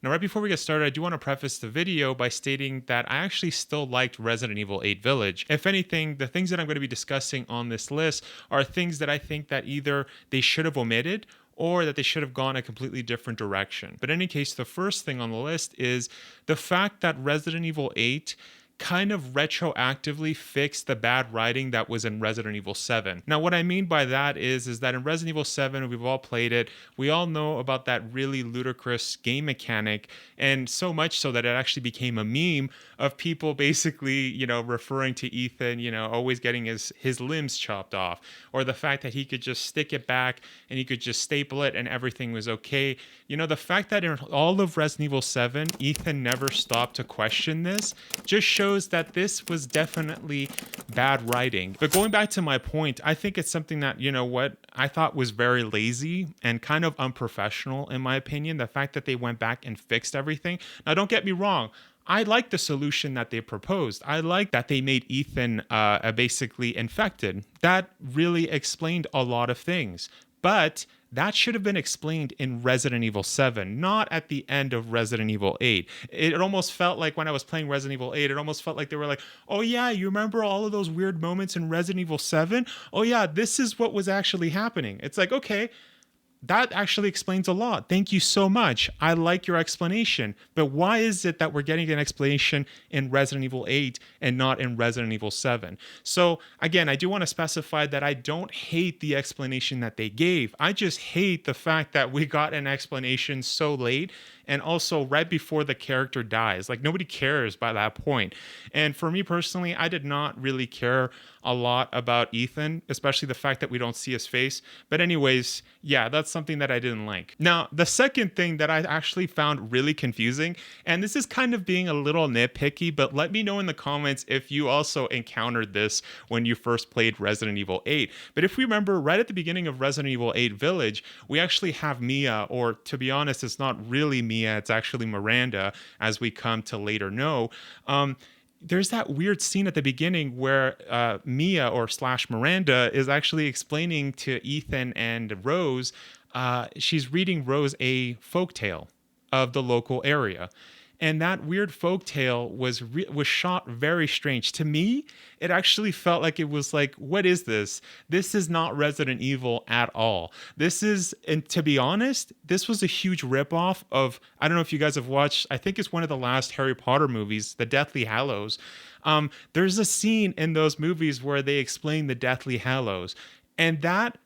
Now, right before we get started, I do want to preface the video by stating that I actually still liked Resident Evil 8 Village. If anything, the things that I'm going to be discussing on this list are things that I think that either they should have omitted or that they should have gone a completely different direction. But in any case, the first thing on the list is the fact that Resident Evil 8 kind of retroactively fixed the bad writing that was in Resident Evil 7. Now, what I mean by that is that in Resident Evil 7, we've all played it. We all know about that really ludicrous game mechanic, and so much so that it actually became a meme of people basically, referring to Ethan, always getting his limbs chopped off, or the fact that he could just stick it back and he could just staple it and everything was okay. The fact that in all of Resident Evil 7, Ethan never stopped to question this just shows that this was definitely bad writing. But going back to my point, I think it's something that, I thought was very lazy and kind of unprofessional, in my opinion. The fact that they went back and fixed everything. Now, don't get me wrong. I like the solution that they proposed. I like that they made Ethan basically infected. That really explained a lot of things. But that should have been explained in Resident Evil 7, not at the end of Resident Evil 8. It almost felt like when I was playing Resident Evil 8, it almost felt like they were like, oh yeah, you remember all of those weird moments in Resident Evil 7? Oh yeah, this is what was actually happening. It's like, okay, that actually explains a lot. Thank you so much. I like your explanation. But why is it that we're getting an explanation in Resident Evil 8 and not in Resident Evil 7? So again, I do want to specify that I don't hate the explanation that they gave. I just hate the fact that we got an explanation so late and also right before the character dies. Like, nobody cares by that point. And for me personally, I did not really care a lot about Ethan, especially the fact that we don't see his face. But anyways, yeah, that's something that I didn't like. Now, the second thing that I actually found really confusing, and this is kind of being a little nitpicky, but let me know in the comments if you also encountered this when you first played Resident Evil 8. But if we remember, right at the beginning of Resident Evil 8 Village, we actually have Mia, or to be honest, it's not really Mia, it's actually Miranda, as we come to later know. There's that weird scene at the beginning where Mia or slash Miranda is actually explaining to Ethan and Rose. She's reading Rose a folktale of the local area. And that weird folktale was shot very strange. To me, it actually felt like it was like, what is this? This is not Resident Evil at all. This is, and to be honest, this was a huge ripoff of, I don't know if you guys have watched, I think it's one of the last Harry Potter movies, The Deathly Hallows. There's a scene in those movies where they explain the Deathly Hallows. And that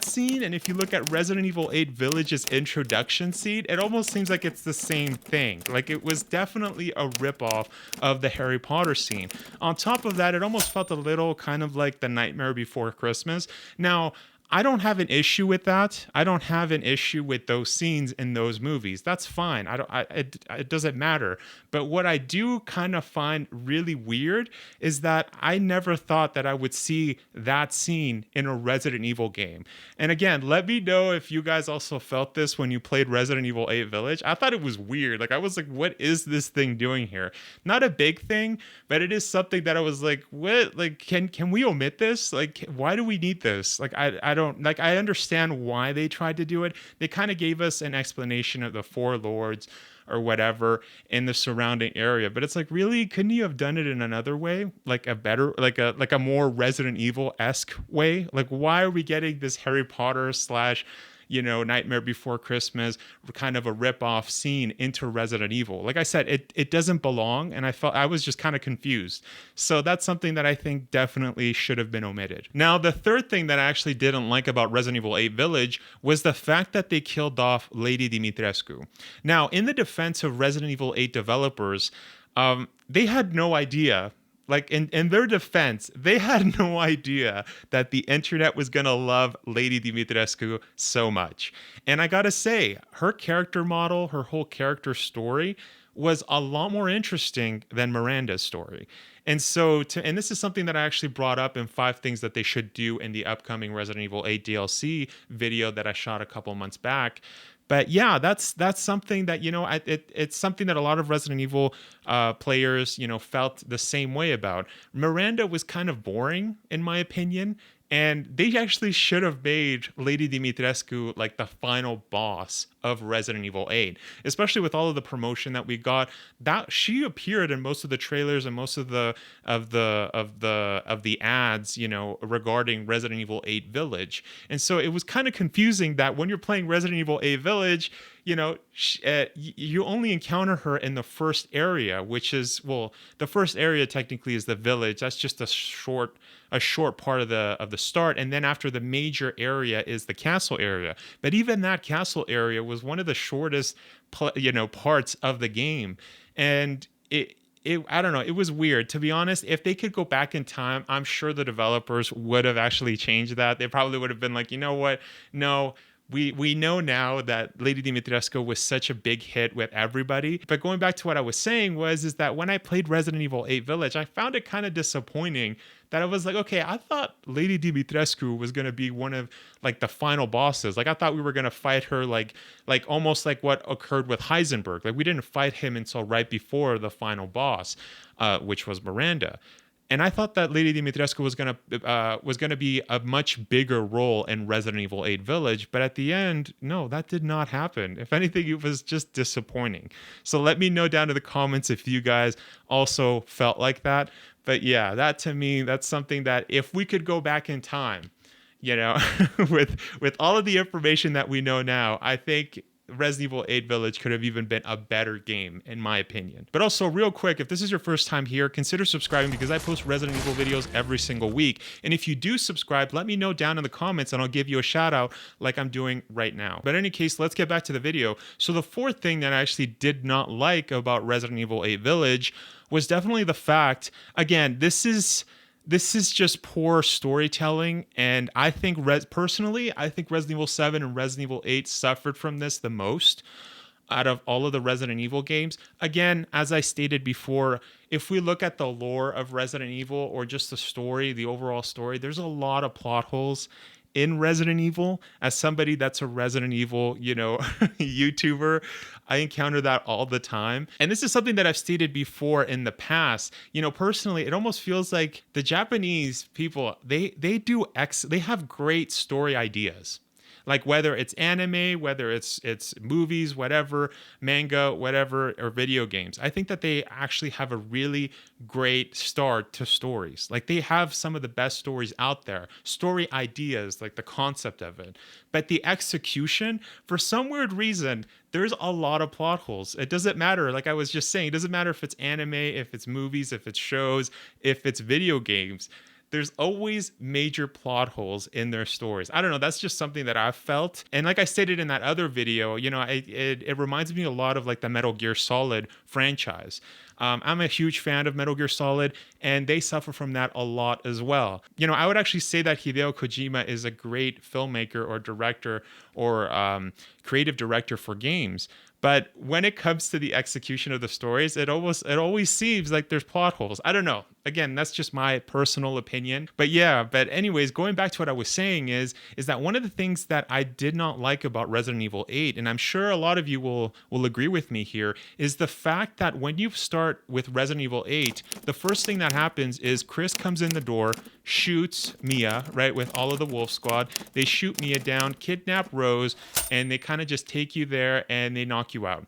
scene, and if you look at Resident Evil 8 Village's introduction scene, it almost seems like it's the same thing. Like, it was definitely a ripoff of the Harry Potter scene. On top of that, it almost felt a little kind of like The Nightmare Before Christmas. Now, I don't have an issue with that. I don't have an issue with those scenes in those movies. That's fine. It doesn't matter. But what I do kind of find really weird is that I never thought that I would see that scene in a Resident Evil game. And again, let me know if you guys also felt this when you played Resident Evil 8 Village. I thought it was weird. Like, I was like, what is this thing doing here? Not a big thing, but it is something that I was like, what? Like, can we omit this? Like, why do we need this? Like, I understand why they tried to do it. They kind of gave us an explanation of the four lords or whatever in the surrounding area, but it's like, really, couldn't you have done it in another way, like a better, like a more Resident Evil-esque way? Like, why are we getting this Harry Potter slash Nightmare Before Christmas, kind of a rip-off scene into Resident Evil? Like I said, it doesn't belong, and I was just kind of confused. So that's something that I think definitely should have been omitted. Now, the third thing that I actually didn't like about Resident Evil 8 Village was the fact that they killed off Lady Dimitrescu. Now, in the defense of Resident Evil 8 developers, they had no idea. Like, in their defense, they had no idea that the internet was going to love Lady Dimitrescu so much. And I got to say, her character model, her whole character story was a lot more interesting than Miranda's story. And so, and this is something that I actually brought up in 5 things that they should do in the upcoming Resident Evil 8 DLC video that I shot a couple months back. But yeah, that's something that, it's something that a lot of Resident Evil players, felt the same way about. Miranda was kind of boring, in my opinion. And they actually should have made Lady Dimitrescu like the final boss of Resident Evil 8, especially with all of the promotion that we got. That she appeared in most of the trailers and most of the ads, regarding Resident Evil 8 Village. And so it was kind of confusing that when you're playing Resident Evil 8 Village, you only encounter her in the first area, which is, well, the first area technically is the village. That's just a short part of the start, and then after the major area is the castle area. But even that castle area was one of the shortest parts of the game. And it I don't know, it was weird, to be honest. If they could go back in time, I'm sure the developers would have actually changed that. They probably would have been like, you know what, no, we know now that Lady Dimitrescu was such a big hit with everybody. But going back to what I was saying is that when I played Resident Evil 8 Village, I found it kind of disappointing that I was like, okay, I thought Lady Dimitrescu was going to be one of like the final bosses. Like I thought we were going to fight her like almost like what occurred with Heisenberg. Like we didn't fight him until right before the final boss, which was Miranda. And I thought that Lady Dimitrescu was gonna be a much bigger role in Resident Evil 8 Village, but at the end, no, that did not happen. If anything, it was just disappointing. So let me know down in the comments if you guys also felt like that. But yeah, that to me, that's something that if we could go back in time, with all of the information that we know now, I think Resident Evil 8 Village could have even been a better game, in my opinion. But also, real quick, if this is your first time here, consider subscribing because I post Resident Evil videos every single week. And if you do subscribe, let me know down in the comments and I'll give you a shout out like I'm doing right now. But in any case, let's get back to the video. So the fourth thing that I actually did not like about Resident Evil 8 Village was definitely the fact, again, this is just poor storytelling, and I think personally, I think Resident Evil 7 and Resident Evil 8 suffered from this the most out of all of the Resident Evil games. Again, as I stated before, if we look at the lore of Resident Evil or just the story, the overall story, there's a lot of plot holes in Resident Evil. As somebody that's a Resident Evil, YouTuber, I encounter that all the time. And this is something that I've stated before in the past. Personally, it almost feels like the Japanese people, they have great story ideas. Like whether it's anime, whether it's movies, whatever, manga, whatever, or video games. I think that they actually have a really great start to stories. Like they have some of the best stories out there. Story ideas, like the concept of it. But the execution, for some weird reason, there's a lot of plot holes. It doesn't matter, like I was just saying, it doesn't matter if it's anime, if it's movies, if it's shows, if it's video games. There's always major plot holes in their stories. I don't know. That's just something that I've felt. And like I stated in that other video, it reminds me a lot of like the Metal Gear Solid franchise. I'm a huge fan of Metal Gear Solid, and they suffer from that a lot as well. I would actually say that Hideo Kojima is a great filmmaker or director or creative director for games. But when it comes to the execution of the stories, it always seems like there's plot holes. I don't know. Again, that's just my personal opinion. But anyways, going back to what I was saying is that one of the things that I did not like about Resident Evil 8, and I'm sure a lot of you will agree with me here, is the fact that when you start with Resident Evil 8, the first thing that happens is Chris comes in the door, shoots Mia, right, with all of the Wolf Squad. They shoot Mia down, kidnap Rose, and they kind of just take you there and they knock you out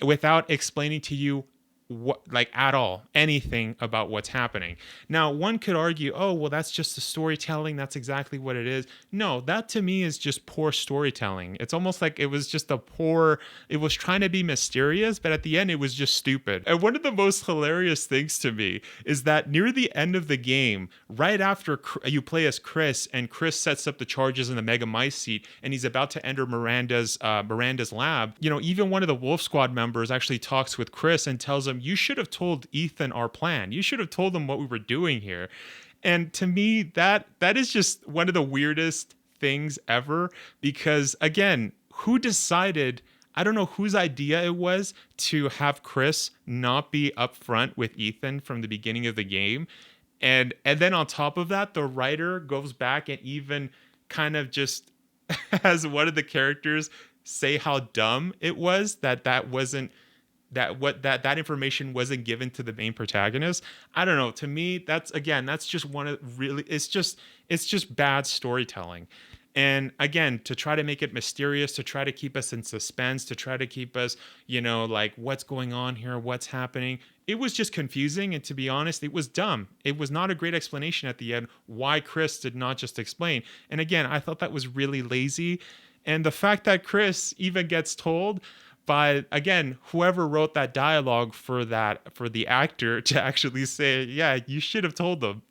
without explaining to you at all anything about what's happening. Now, one could argue, oh, well, that's just the storytelling. That's exactly what it is. No, that to me is just poor storytelling. It's almost like it was trying to be mysterious, but at the end, it was just stupid. And one of the most hilarious things to me is that near the end of the game, right after you play as Chris, and Chris sets up the charges in the Mega Mice seat, and he's about to enter Miranda's lab, even one of the Wolf Squad members actually talks with Chris and tells him, you should have told Ethan our plan. You should have told him what we were doing here. And to me, that is just one of the weirdest things ever, because again, who decided, I don't know whose idea it was to have Chris not be upfront with Ethan from the beginning of the game. And then on top of that, the writer goes back and even kind of just has one of the characters say how dumb it was that wasn't that information wasn't given to the main protagonist. I don't know. To me, that's just one of really, it's just bad storytelling. And again, to try to make it mysterious, to try to keep us in suspense, to try to keep us, like what's going on here, what's happening. It was just confusing. And to be honest, it was dumb. It was not a great explanation at the end why Chris did not just explain. And again, I thought that was really lazy. And the fact that Chris even gets told by, again, whoever wrote that dialogue for the actor to actually say, yeah, you should have told them.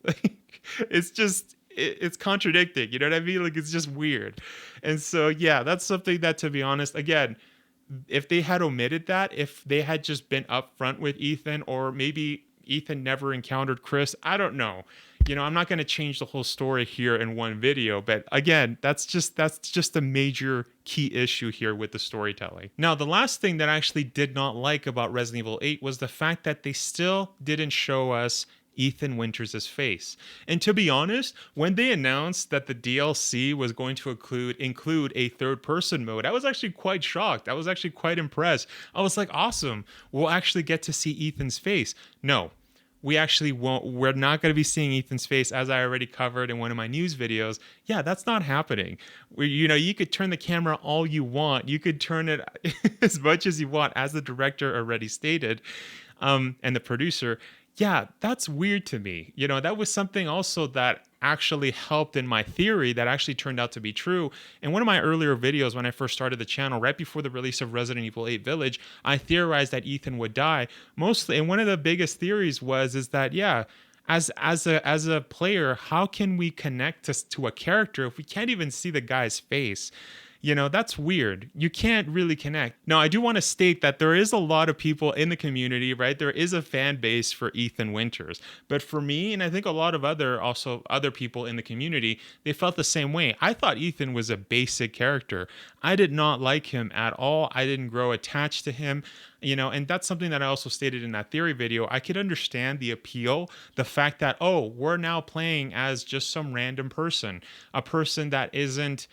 It's just it's contradicting, you know what I mean? Like, it's just weird. And so yeah, that's something that, to be honest, again, if they had omitted that, if they had just been upfront with Ethan, or maybe Ethan never encountered Chris, I don't know. I'm not going to change the whole story here in one video, but again, that's just a major key issue here with the storytelling. Now, the last thing that I actually did not like about Resident Evil 8 was the fact that they still didn't show us Ethan Winters' face. And to be honest, when they announced that the DLC was going to include a third person mode, I was actually quite shocked. I was actually quite impressed. I was like, awesome, we'll actually get to see Ethan's face. No, we actually won't. We're not going to be seeing Ethan's face, as I already covered in one of my news videos. Yeah, that's not happening. You could turn the camera all you want. You could turn it as much as you want, as the director already stated, and the producer. Yeah, that's weird to me. That was something also that actually helped in my theory that actually turned out to be true. In one of my earlier videos when I first started the channel, right before the release of Resident Evil 8 Village, I theorized that Ethan would die. Mostly, and one of the biggest theories is that, yeah, as a player, how can we connect to a character if we can't even see the guy's face? That's weird. You can't really connect. Now, I do want to state that there is a lot of people in the community, right? There is a fan base for Ethan Winters. But for me, and I think a lot of other people in the community, they felt the same way. I thought Ethan was a basic character. I did not like him at all. I didn't grow attached to him. And that's something that I also stated in that theory video. I could understand the appeal, the fact that, oh, we're now playing as just some random person, a person that isn't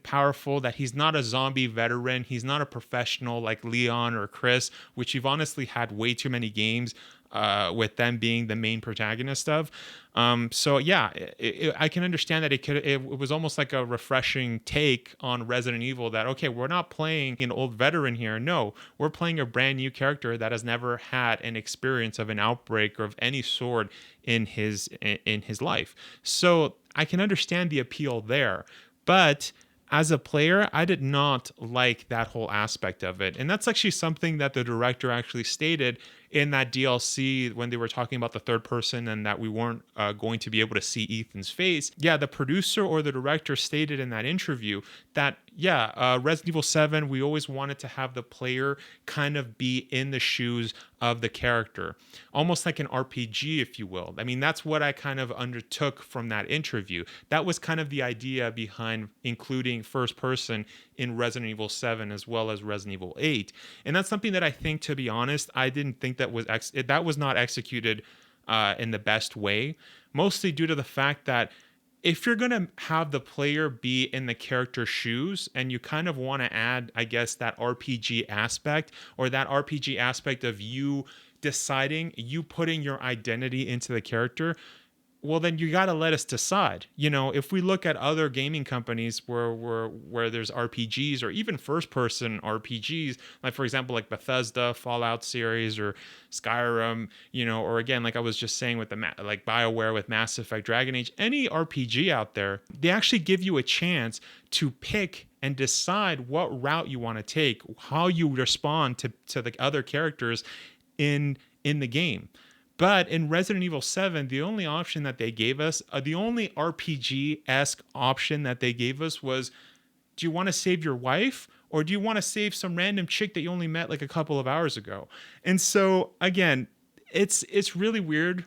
powerful, that he's not a zombie veteran, he's not a professional like Leon or Chris, which you've honestly had way too many games with them being the main protagonist of. So yeah, I can understand that it was almost like a refreshing take on Resident Evil, that, okay, we're not playing an old veteran here. No, we're playing a brand new character that has never had an experience of an outbreak or of any sort in his life. So I can understand the appeal there. But as a player, I did not like that whole aspect of it. And that's actually something that the director actually stated in that DLC when they were talking about the third person and that we weren't going to be able to see Ethan's face. Yeah, the producer or the director stated in that interview that, yeah, Resident Evil 7, we always wanted to have the player kind of be in the shoes of the character, almost like an RPG, if you will. I mean, that's what I kind of undertook from that interview. That was kind of the idea behind including first person in Resident Evil 7 as well as Resident Evil 8. And that's something that I think, to be honest, I didn't think that was not executed in the best way, mostly due to the fact that if you're going to have the player be in the character's shoes and you kind of want to add, I guess, that RPG aspect, or that RPG aspect of you putting your identity into the character, well, then you got to let us decide. If we look at other gaming companies where there's RPGs or even first-person RPGs, like, for example, like Bethesda, Fallout series, or Skyrim, or again, like I was just saying with like BioWare with Mass Effect, Dragon Age, any RPG out there, they actually give you a chance to pick and decide what route you want to take, how you respond to the other characters in the game. But in Resident Evil 7, the only option that they gave us, the only RPG-esque option that they gave us was, do you want to save your wife, or do you want to save some random chick that you only met like a couple of hours ago? And so, again, it's really weird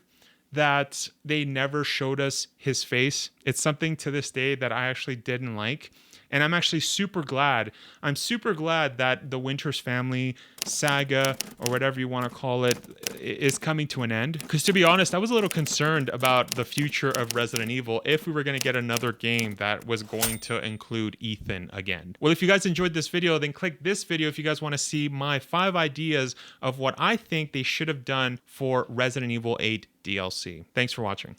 that they never showed us his face. It's something to this day that I actually didn't like. And I'm actually super glad. I'm super glad that the Winters family saga, or whatever you want to call it, is coming to an end. Because to be honest, I was a little concerned about the future of Resident Evil if we were going to get another game that was going to include Ethan again. Well, if you guys enjoyed this video, then click this video if you guys want to see my 5 ideas of what I think they should have done for Resident Evil 8 DLC. Thanks for watching.